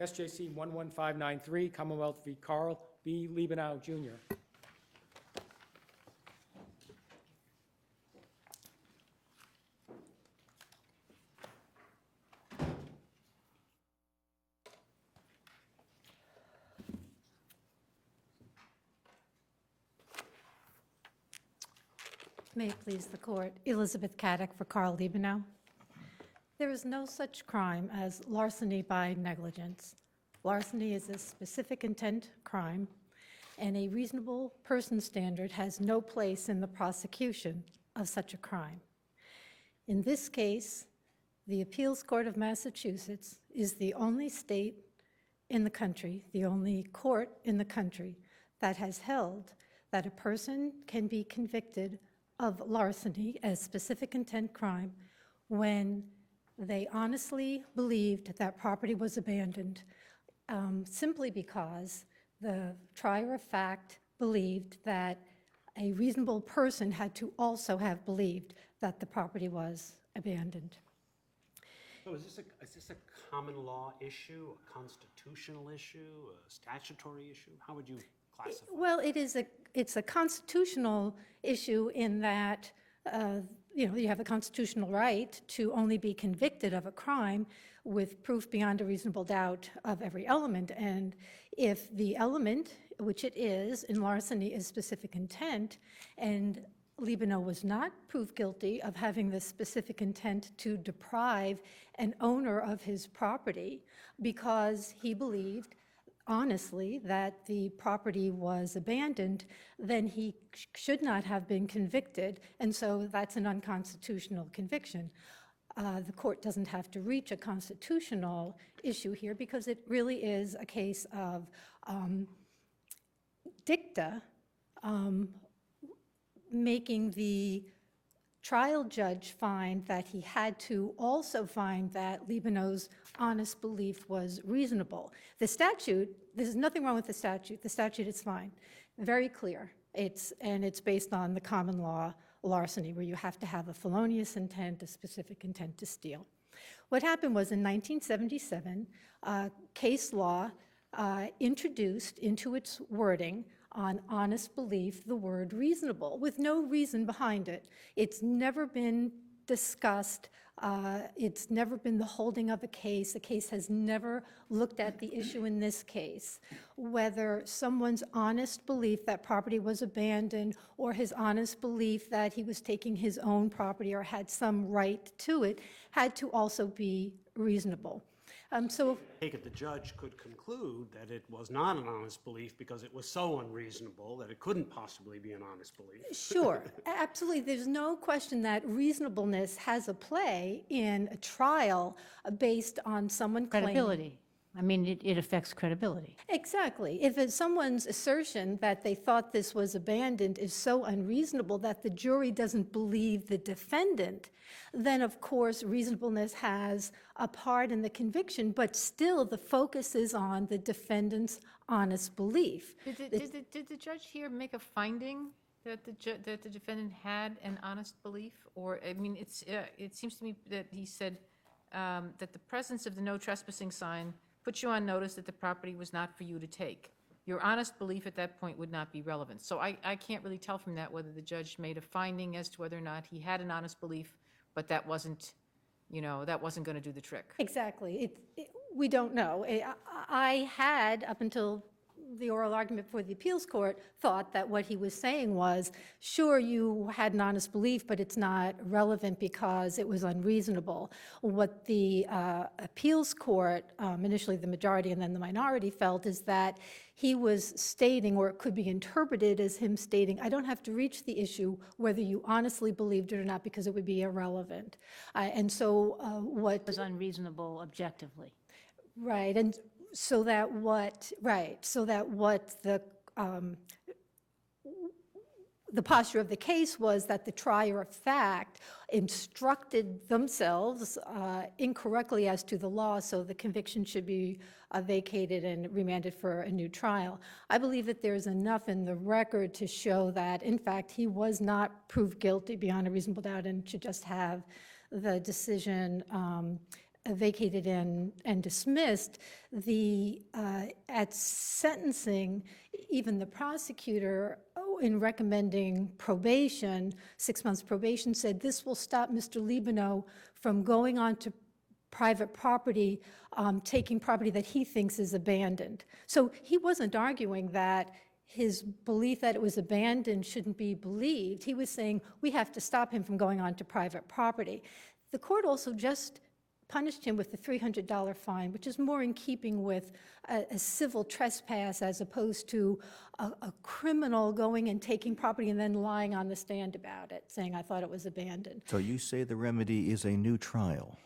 SJC-11593, Commonwealth v. Carl B. Liebenow, Jr. May it please the court, Elizabeth Caddick for Carl Liebenow. There is no such crime as larceny by negligence. Larceny is a specific intent crime, and a reasonable person standard has no place in the prosecution of such a crime. In this case, the Appeals Court of Massachusetts is the only state in the country, the only court in the country that has held that a person can be convicted of larceny as specific intent crime when they honestly believed that property was abandoned simply because the trier of fact believed that a reasonable person had to also have believed that the property was abandoned. So is this a common law issue, a constitutional issue, a statutory issue? How would you classify it? Well, it's a constitutional issue in that you have a constitutional right to only be convicted of a crime with proof beyond a reasonable doubt of every element. And if the element, which it is in larceny, is specific intent, and Liebenow was not proved guilty of having the specific intent to deprive an owner of his property because he believed honestly that the property was abandoned, then he should not have been convicted, and so that's an unconstitutional conviction. The court doesn't have to reach a constitutional issue here because it really is a case of dicta making the trial judge find that he had to also find that Liebenow's honest belief was reasonable. The statute, there's nothing wrong with the statute. The statute is fine, very clear. It's based on the common law larceny, where you have to have a felonious intent, a specific intent to steal. What happened was in 1977, case law introduced into its wording on honest belief the word reasonable with no reason behind it. It's never been discussed. It's never been the holding of a case. The case has never looked at the issue in this case, whether someone's honest belief that property was abandoned or his honest belief that he was taking his own property or had some right to it had to also be reasonable. I take it the judge could conclude that it was not an honest belief because it was so unreasonable that it couldn't possibly be an honest belief. Sure, absolutely. There's no question that reasonableness has a play in a trial based on someone claiming Credibility. I mean, it affects credibility. Exactly. If it's someone's assertion that they thought this was abandoned is so unreasonable that the jury doesn't believe the defendant, then of course reasonableness has a part in the conviction, but still the focus is on the defendant's honest belief. Did the judge here make a finding that the defendant had an honest belief? Or, I mean, it seems to me that he said that the presence of the no trespassing sign put you on notice that the property was not for you to take. Your honest belief at that point would not be relevant. So I can't really tell from that whether the judge made a finding as to whether or not he had an honest belief, but that wasn't, that wasn't going to do the trick. Exactly. We don't know. I had, up until the oral argument before the appeals court, thought that what he was saying was, sure, you had an honest belief, but it's not relevant because it was unreasonable. What the appeals court, initially the majority and then the minority, felt is that he was stating, or it could be interpreted as him stating, I don't have to reach the issue whether you honestly believed it or not because it would be irrelevant. And so what It was unreasonable objectively. Right, and so that what the posture of the case was that the trier of fact instructed themselves incorrectly as to the law, so the conviction should be vacated and remanded for a new trial. I believe that there's enough in the record to show that, in fact, he was not proved guilty beyond a reasonable doubt and should just have the decision vacated and dismissed, at sentencing, even the prosecutor, in recommending probation, 6 months probation, said this will stop Mr. Liebenow from going on to private property, taking property that he thinks is abandoned. So he wasn't arguing that his belief that it was abandoned shouldn't be believed. He was saying we have to stop him from going on to private property. The court also just punished him with a $300 fine, which is more in keeping with a civil trespass as opposed to a criminal going and taking property and then lying on the stand about it, saying, I thought it was abandoned. So you say the remedy is a new trial?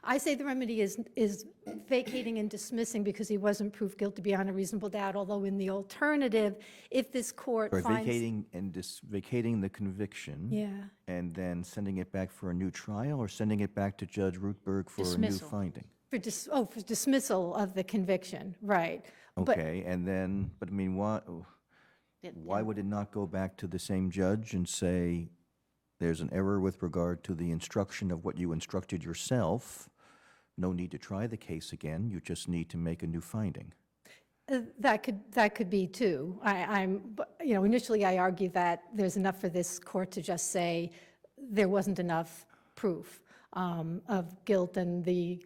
I say the remedy is vacating and dismissing because he wasn't proved guilty beyond a reasonable doubt, although in the alternative, if this court Or finds... vacating the conviction? Yeah. And then sending it back for a new trial, or sending it back to Judge Ruthberg for a new Dismissal. finding? For dismissal of the conviction, right. But Okay, and then, but I mean, why would it not go back to the same judge and say, there's an error with regard to the instruction of what you instructed yourself, no need to try the case again, you just need to make a new finding? that could be too. Initially I argued that there's enough for this court to just say there wasn't enough proof of guilt, and the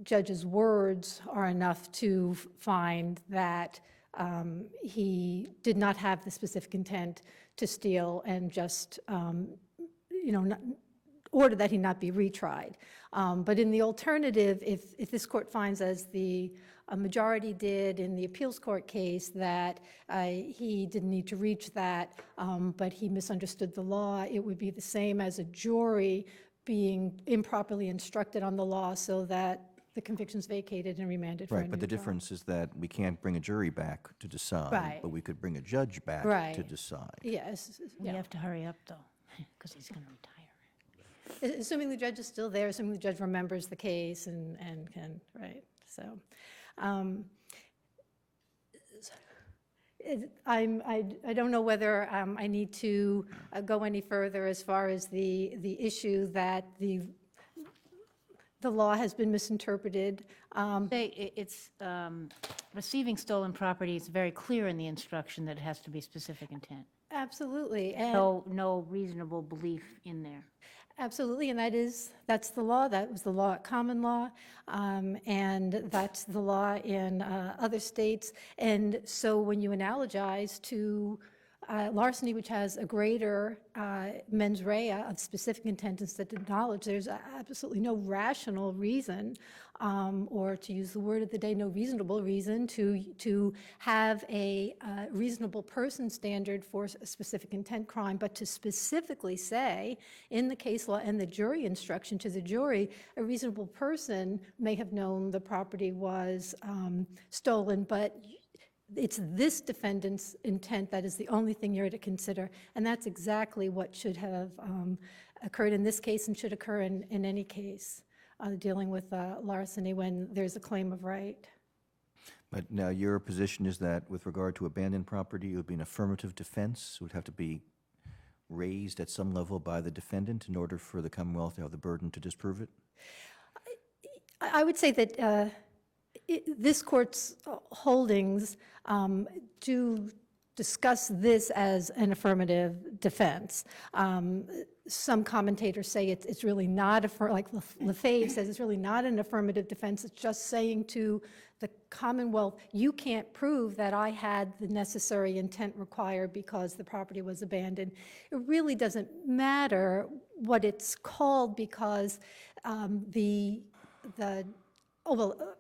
judge's words are enough to find that he did not have the specific intent to steal, and just, order that he not be retried. But in the alternative, if this court finds, as the majority did in the appeals court case, that he didn't need to reach that, but he misunderstood the law, it would be the same as a jury being improperly instructed on the law so that the conviction's vacated and remanded for a new Right, but the trial. difference is that we can't bring a jury back to decide, Right. but we could bring a judge back Right. to decide. Yes, We yeah. have to hurry up, though, because he's going to retire. Assuming the judge is still there, assuming the judge remembers the case and can, right, so. I don't know whether I need to go any further as far as the issue that the law has been misinterpreted. It's receiving stolen property, it's very clear in the instruction that it has to be specific intent. Absolutely, and No reasonable belief in there. absolutely, and that's the law. That was the law at common law, and that's the law in other states. And so when you analogize to larceny, which has a greater mens rea of specific intent instead of knowledge, there's absolutely no rational reason, or to use the word of the day, no reasonable reason to have a reasonable person standard for a specific intent crime, but to specifically say in the case law and the jury instruction to the jury, a reasonable person may have known the property was stolen, but it's this defendant's intent that is the only thing you're to consider, and that's exactly what should have occurred in this case and should occur in any case dealing with larceny when there's a claim of right. But now your position is that with regard to abandoned property, it would be an affirmative defense, it would have to be raised at some level by the defendant in order for the Commonwealth to have the burden to disprove it? I would say that this court's holdings do discuss this as an affirmative defense. Some commentators say it's really not, like Lefebvre says, it's really not an affirmative defense. It's just saying to the Commonwealth, you can't prove that I had the necessary intent required because the property was abandoned. It really doesn't matter what it's called because at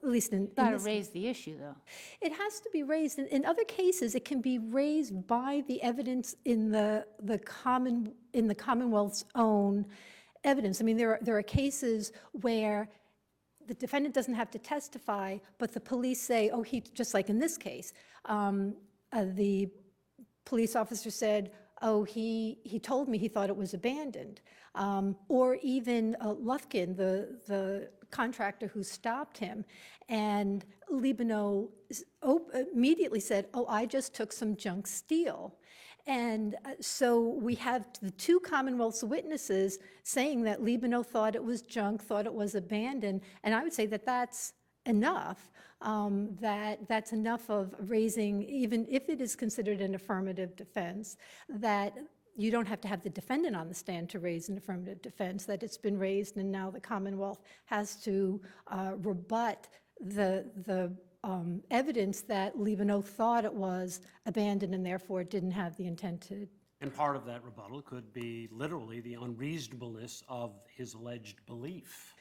least in Got to this, raise the issue, though. it has to be raised. In other cases, it can be raised by the evidence in the Commonwealth's own evidence. I mean, there are cases where the defendant doesn't have to testify, but the police say, oh, just like in this case, the police officer said, oh, he told me he thought it was abandoned. Or even Lufkin, the contractor who stopped him, and Liebenow immediately said, oh, I just took some junk steel. And so we have the two Commonwealth's witnesses saying that Liebenow thought it was junk, thought it was abandoned, and I would say that that's enough, that's enough of raising, even if it is considered an affirmative defense, that you don't have to have the defendant on the stand to raise an affirmative defense, that it's been raised, and now the Commonwealth has to rebut the evidence that Liebenow thought it was abandoned and therefore it didn't have the intent to. And part of that rebuttal could be literally the unreasonableness of his alleged belief,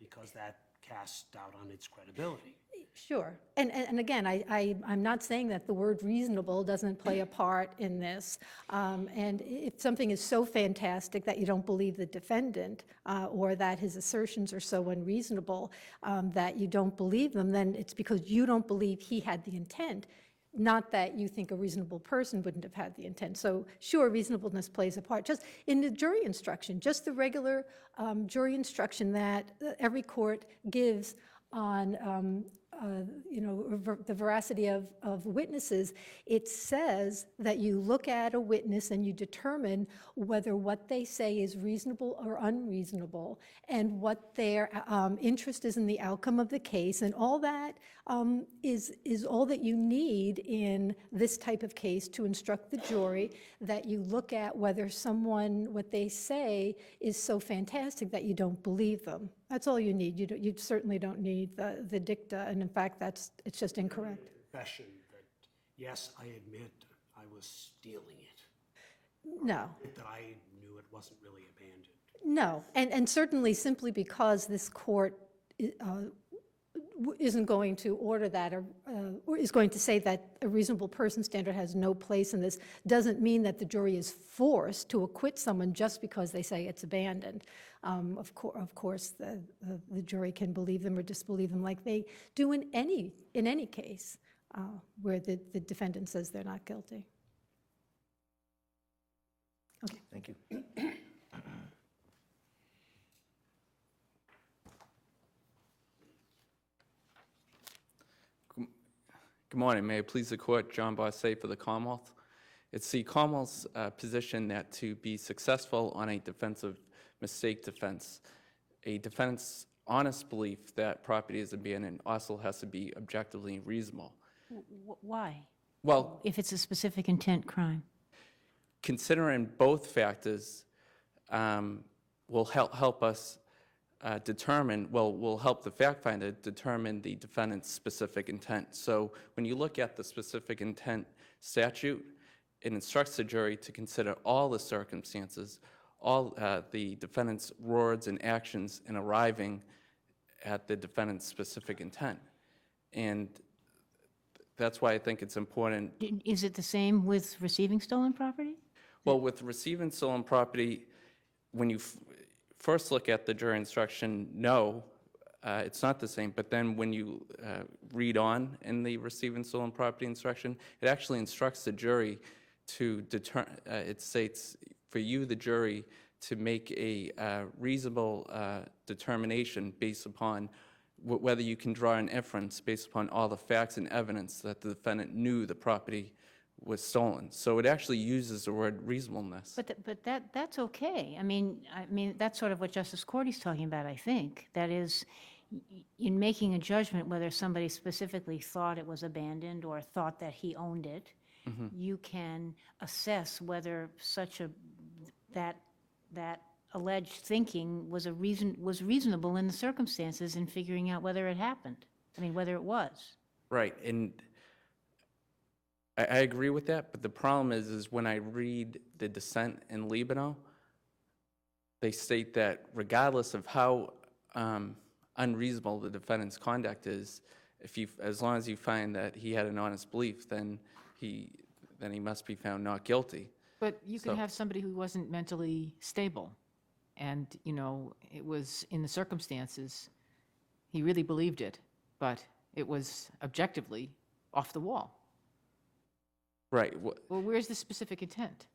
because that casts doubt on its credibility. Sure. And again, I'm not saying that the word reasonable doesn't play a part in this. And if something is so fantastic that you don't believe the defendant or that his assertions are so unreasonable that you don't believe them, then it's because you don't believe he had the intent, not that you think a reasonable person wouldn't have had the intent. So sure, reasonableness plays a part. Just in the jury instruction, just the regular jury instruction that every court gives on the veracity of witnesses, it says that you look at a witness and you determine whether what they say is reasonable or unreasonable, and what their interest is in the outcome of the case, and all that is all that you need in this type of case to instruct the jury, that you look at whether someone, what they say is so fantastic that you don't believe them. That's all you need. You certainly don't need the dicta, and in fact, it's just incorrect. Confession that, yes, I admit I was stealing it. No. That I knew it wasn't really abandoned. No, and certainly simply because this court isn't going to order that or is going to say that a reasonable person standard has no place in this, doesn't mean that the jury is forced to acquit someone just because they say it's abandoned. Of course, the jury can believe them or disbelieve them like they do in any case where the defendant says they're not guilty. Okay. Thank you. Good morning. May it please the court, John Bossé for the Commonwealth. It's the Commonwealth's position that to be successful on a defensive mistake defense, a defendant's honest belief that property is abandoned also has to be objectively reasonable. Why? Well, If it's a specific intent crime? considering both factors will help us will help the fact finder determine the defendant's specific intent. So when you look at the specific intent statute, it instructs the jury to consider all the circumstances, all the defendant's words and actions in arriving at the defendant's specific intent. And that's why I think it's important. Is it the same with receiving stolen property? Well, with receiving stolen property, when you first look at the jury instruction, no, it's not the same. But then when you read on in the receiving stolen property instruction, it actually instructs the jury to it states for you, the jury, to make a reasonable determination based upon whether you can draw an inference based upon all the facts and evidence that the defendant knew the property was stolen. So it actually uses the word reasonableness. But that's okay. I mean, that's sort of what Justice Cordy's talking about, I think. That is, in making a judgment whether somebody specifically thought it was abandoned or thought that he owned it, you can assess whether that alleged thinking was reasonable in the circumstances in figuring out whether it happened. I mean, whether it was. Right, and I agree with that, but the problem is when I read the dissent in Liebenow, they state that regardless of how unreasonable the defendant's conduct is, as long as you find that he had an honest belief, then he must be found not guilty. But you could So- have somebody who wasn't mentally stable, and, it was in the circumstances, he really believed it, but it was objectively off the wall. Right, Well, where's the specific intent?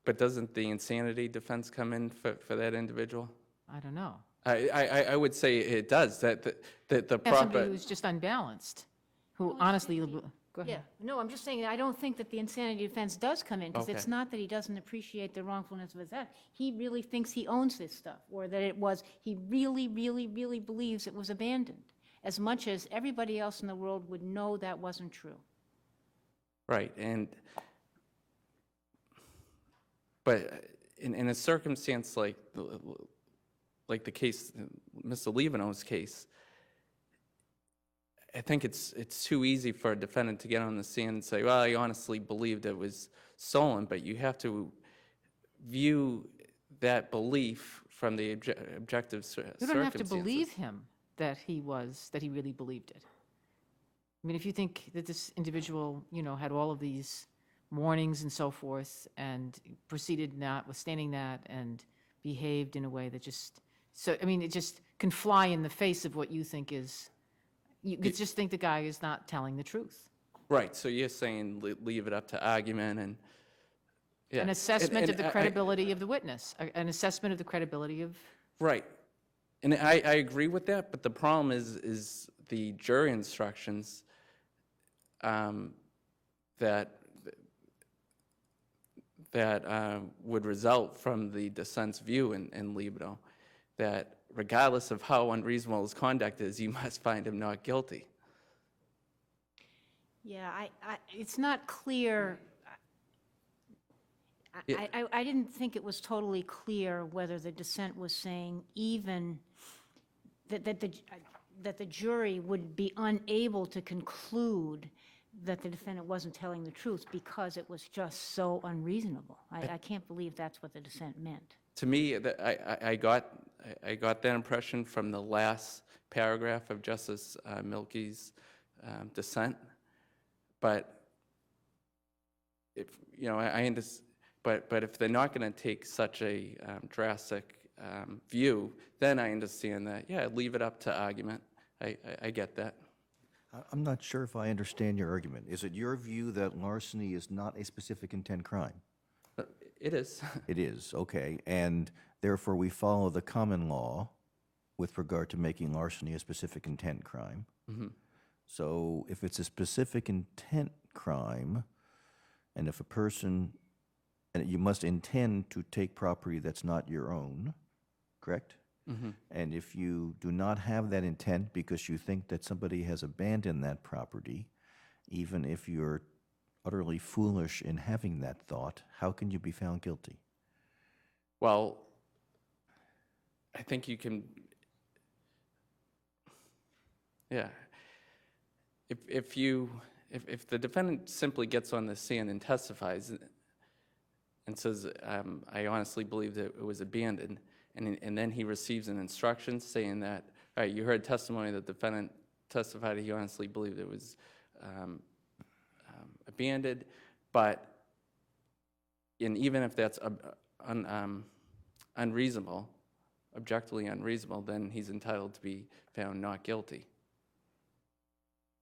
but doesn't the insanity defense come in for that individual? I don't know. I would say it does, that the You have somebody proper, who's just unbalanced, who honestly, go Go Yeah, ahead. no, I'm just saying, I don't think that the insanity defense does come in, because it's Okay. not that he doesn't appreciate the wrongfulness of his act. He really thinks he owns this stuff, or that he really, really, really believes it was abandoned, as much as everybody else in the world would know that wasn't true. Right, but in a circumstance like the case, Mr. Liebenow's case, I think it's too easy for a defendant to get on the stand and say, well, I honestly believed it was stolen, but you have to view that belief from the objective circumstances. You don't have to believe him that he really believed it. I mean, if you think that this individual, had all of these warnings and so forth, and proceeded notwithstanding that, and behaved in a way that it just can fly in the face of what you think is, you could just think the guy is not telling the truth. Right, so you're saying leave it up to argument and, yeah. An assessment And of the I- credibility of the witness, an assessment of the credibility of, Right. And I agree with that, but the problem is the jury instructions that would result from the dissent's view in Liebenow, that regardless of how unreasonable his conduct is, you must find him not guilty. Yeah, it's not clear. Yeah. I didn't think it was totally clear whether the dissent was saying even that the jury would be unable to conclude that the defendant wasn't telling the truth because it was just so unreasonable. I can't believe that's what the dissent meant. To me, I got that impression from the last paragraph of Justice Milkey's dissent. But if but if they're not going to take such a drastic view, then I understand that. Yeah, leave it up to argument. I get that. I'm not sure if I understand your argument. Is it your view that larceny is not a specific intent crime? It is. It is, okay. And therefore, we follow the common law with regard to making larceny a specific intent crime. So if it's a specific intent crime, and if a person, and you must intend to take property that's not your own, correct? And if you do not have that intent because you think that somebody has abandoned that property, even if you're utterly foolish in having that thought, how can you be found guilty? Well, I think you can, yeah. If the defendant simply gets on the stand and testifies and says, I honestly believe that it was abandoned, and then he receives an instruction saying that, all right, you heard testimony that the defendant testified he honestly believed it was abandoned, but even if that's unreasonable, objectively unreasonable, then he's entitled to be found not guilty.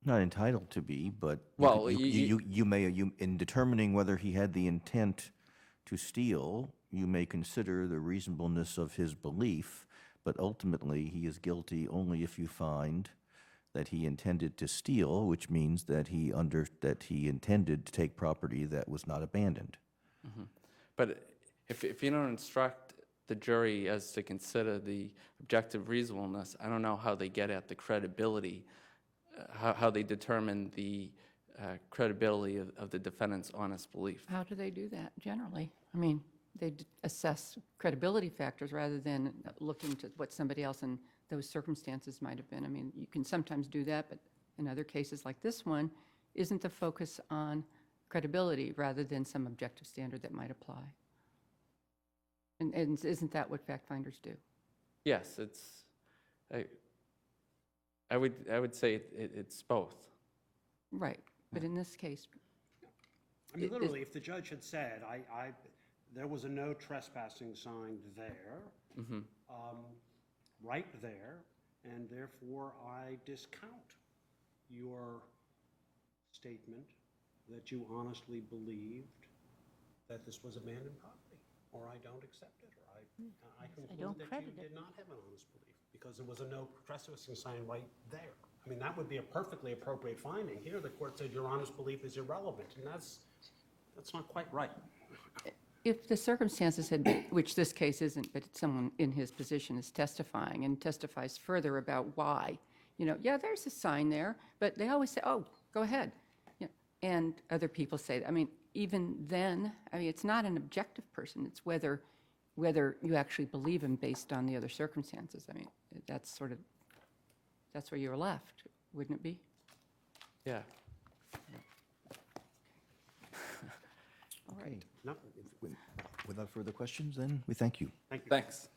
Not entitled to be, but Well, you may, in determining whether he had the intent to steal, you may consider the reasonableness of his belief, but ultimately he is guilty only if you find that he intended to steal, which means that he intended to take property that was not abandoned. But if you don't instruct the jury as to consider the objective reasonableness, I don't know how they get at the credibility, how they determine the credibility of the defendant's honest belief. How do they do that generally? I mean, they assess credibility factors rather than looking to what somebody else in those circumstances might have been. I mean, you can sometimes do that, but in other cases like this one, isn't the focus on credibility rather than some objective standard that might apply? And isn't that what fact finders do? Yes, I would say it's both. Right, but in this case, I mean, literally, if the judge had said, there was a no trespassing sign there, right there, and therefore I discount your statement that you honestly believed that this was abandoned property, or I don't accept it, or I conclude don't that credit you it. did not have an honest belief, because there was a no trespassing sign right there. I mean, that would be a perfectly appropriate finding. Here, the court said your honest belief is irrelevant, and that's not quite right. If the circumstances had been, which this case isn't, but someone in his position is testifying and testifies further about why, yeah, there's a sign there, but they always say, oh, go ahead. And other people say, I mean, even then, I mean, it's not an objective person. It's whether you actually believe him based on the other circumstances. I mean, that's where you're left, wouldn't it be? Yeah. All right. No, Without further questions, then, we thank you. thank you. Thanks.